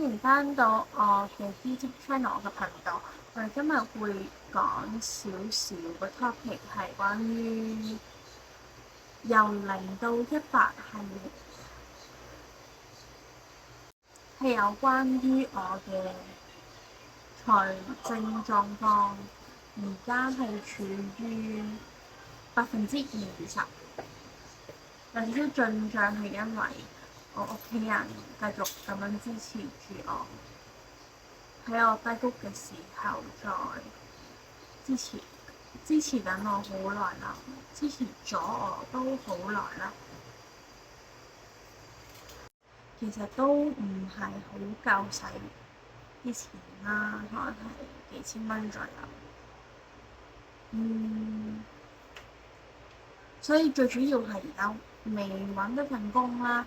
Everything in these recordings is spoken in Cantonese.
迎翻到我嘅 YouTube channel 嘅頻道。我哋今日會講少少嘅 topic 係關於由0到100系列，係有關於我嘅財政狀況，而家係處於20%，有少少進帳係因為我屋企人繼續咁樣支持住我，喺我低谷嘅時候再支持緊我好耐啦，支持咗我都好耐啦。其實都唔係好夠使啲錢啦，可能係幾千蚊左右。所以最主要係而家未揾到份工啦，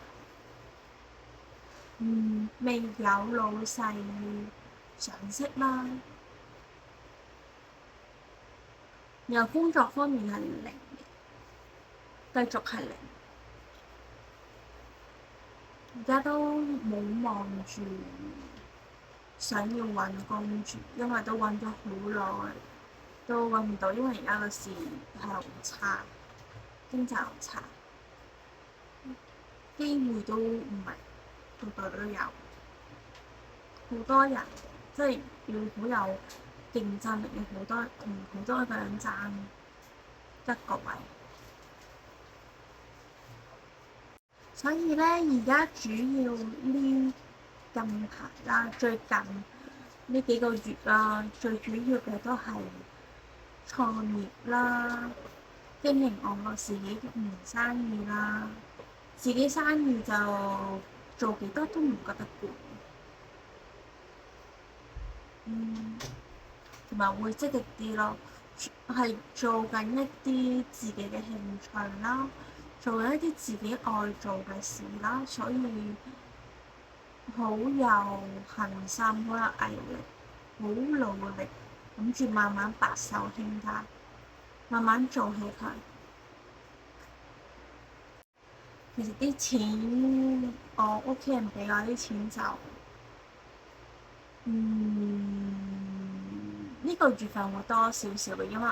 未有老細賞識啦，然後工作方面係零嘅，繼續係零。而家都冇望住想要揾工住，因為都揾咗好耐，都揾唔到，因為而家個市係好差，經濟好差，機會都唔係度度都有，好多人即係要好有競爭力，要同好多個人爭一個位。所以咧，而家主要呢近排啦，最近呢幾個月啦，最主要嘅都係創業啦，經營我自己嘅生意啦。自己生意就做幾多都唔覺得攰，同埋會積極啲咯，係做緊一啲自己嘅興趣啦，做緊一啲自己愛做嘅事啦，所以好有恒心，好有毅力，好努力，諗住慢慢白手興家，慢慢做起佢。其實啲錢，我屋企人俾我啲錢就，呢個月份會多少少嘅，因為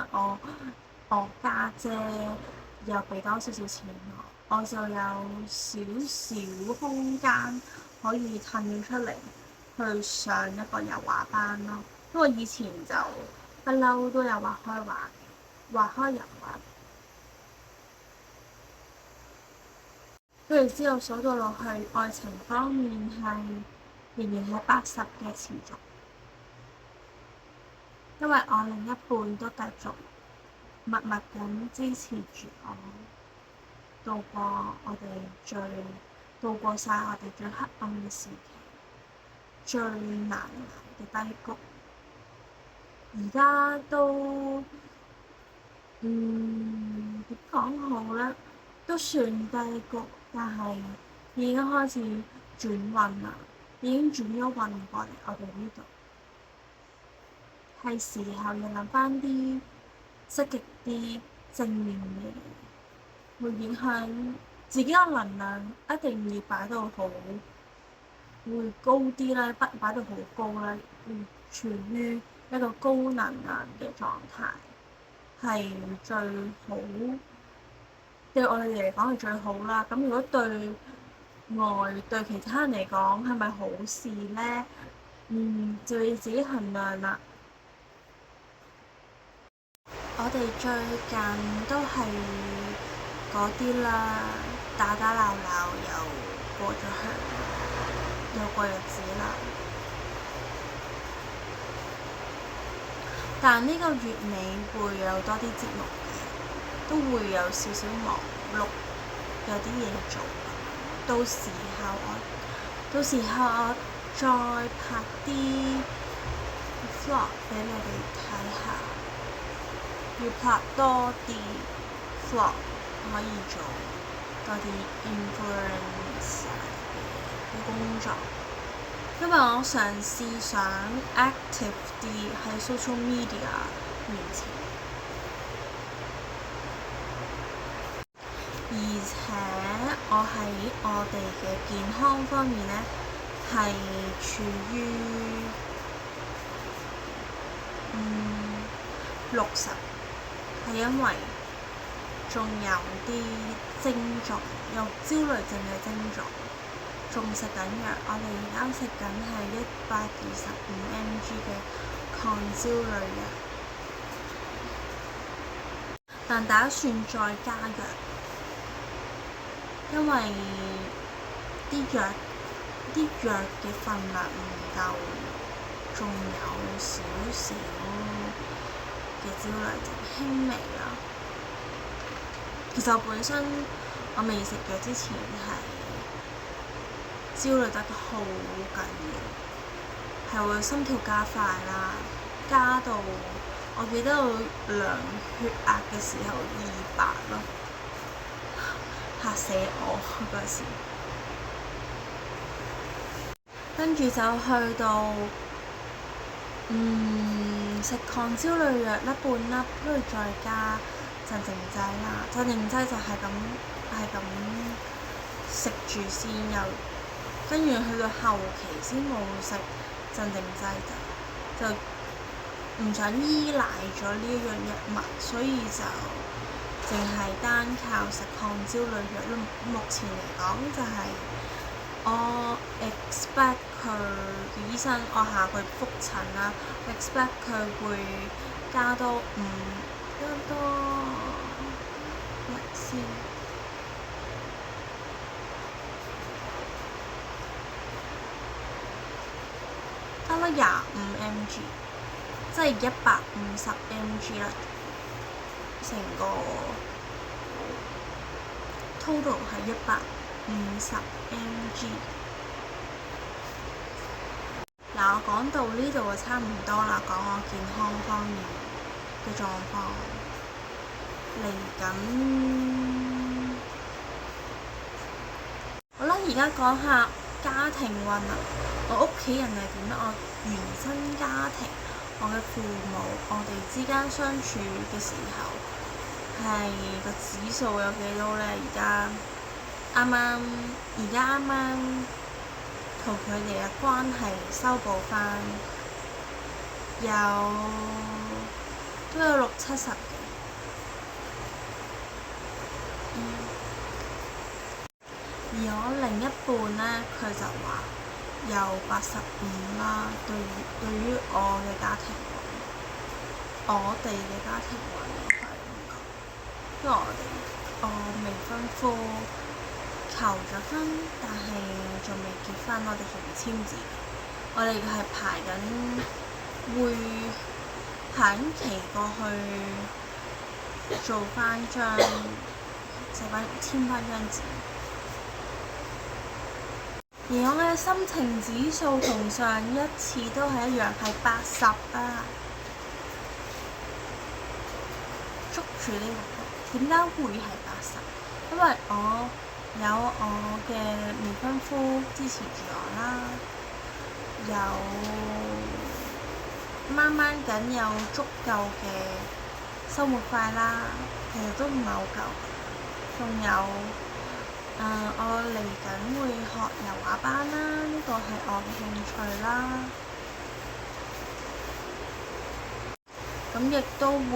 我家姐又俾多少少錢我就有少少空間可以騰出嚟去上一個油畫班咯。因為以前就不嬲都有畫開油畫。跟住之後數到落去，愛情方面係仍然係80嘅持續，因為我另一半都繼續默默咁支持住我，度過晒我哋最黑暗嘅時期，最難捱嘅低谷。而家都點講好咧？都算低谷，但係已經開始轉運啦，已經轉咗運過嚟我哋呢度。係時候要諗翻啲積極啲、正面嘅嘢，會影響自己嘅能量，一定要擺到好，會高啲啦，擺到好高啦，處於一個高能量嘅狀態，係最好。對我哋嚟講係最好啦。咁如果對其他人嚟講係咪好事咧？就要自己衡量啦。我哋最近都係嗰啲啦，打打鬧鬧又過咗去，又過日子啦。但呢個月尾會有多啲節目嘅，都會有少少忙碌，有啲嘢做。到時候我再拍啲 vlog 俾你哋睇下，要拍多啲 vlog 可以做多啲 influencer 嘅工作，因為我嘗試想 active 啲喺 social media 面前，而且我喺我哋嘅健康方面咧係處於60，係因為仲有啲症狀，有焦慮症嘅症狀，仲食緊藥。我哋而家食緊係125mg 嘅抗焦慮藥，但打算再加藥，因為啲藥嘅份量唔夠，仲有少少嘅焦慮症，輕微啦。其實我本身我未食藥之前係焦慮得好緊要，係會心跳加快啦，加到我記得我量血壓嘅時候200咯，嚇死我嗰時。跟住就去到食抗焦慮藥粒半粒，跟住再加鎮靜劑啦。鎮靜劑就係咁食住先，又跟住去到後期先冇食鎮靜劑，就唔想依賴咗呢一樣藥物，所以就淨係單靠食抗焦慮藥咯。目前嚟講就係我 expect 佢嘅醫生，我下個月覆診啦，expect 佢會加多25mg， 即係150mg 啦，成個 total 係150mg。嗱，我講到呢度就差唔多啦，講我健康方面嘅狀況。嚟緊，好啦，而家講下家庭運啊。我屋企人係點咧？我原生家庭，我嘅父母，我哋之間相處嘅時候，係個指數有幾多咧？而家啱啱同佢哋嘅關係修補翻，都有60-70嘅。而我另一半咧，佢就話有85啦。對於我嘅家庭，我哋嘅家庭運係咁講，因為我未婚夫求咗婚，但係仲未結婚，我哋仲未簽字。我哋係會排緊期過去做翻張簽翻張字。而我嘅心情指數同上一次都係一樣，係80啊！捉住呢個點解會係80？因為我有我嘅未婚夫支持住我啦，慢慢緊有足夠嘅生活費啦，其實都唔係好夠，仲有。我嚟緊會學油畫班啦，呢個係我嘅興趣啦。咁亦都會，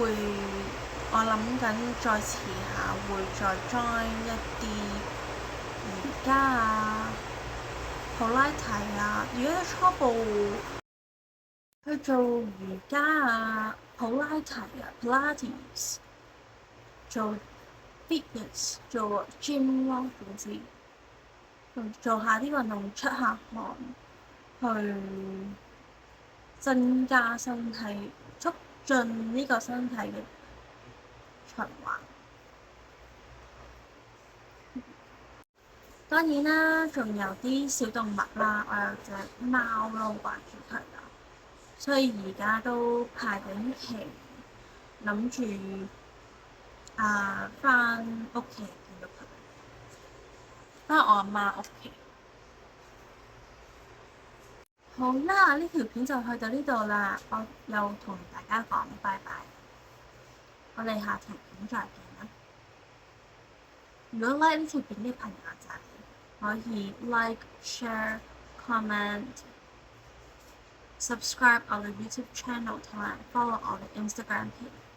我諗緊再遲下會再 join 一啲瑜伽啊、普拉提啊。如果初步去做瑜伽啊、普拉提啊、Pilates 做fitness 做 gym 咯，總之做下啲運動出下汗，去增加身體，促進呢個身體嘅循環。當然啦，仲有啲小動物啦，我有隻貓咯，掛住佢啦，所以而家都排緊期，諗住返屋企見到佢，返我阿媽屋企。好啦，呢條片就去到呢度啦，我又同大家講拜拜，我哋下條片再見啦。如果 like 呢條片嘅朋友仔，可以 like、share、comment、subscribe 我嘅 YouTube channel 同埋 follow 我嘅 Instagram page。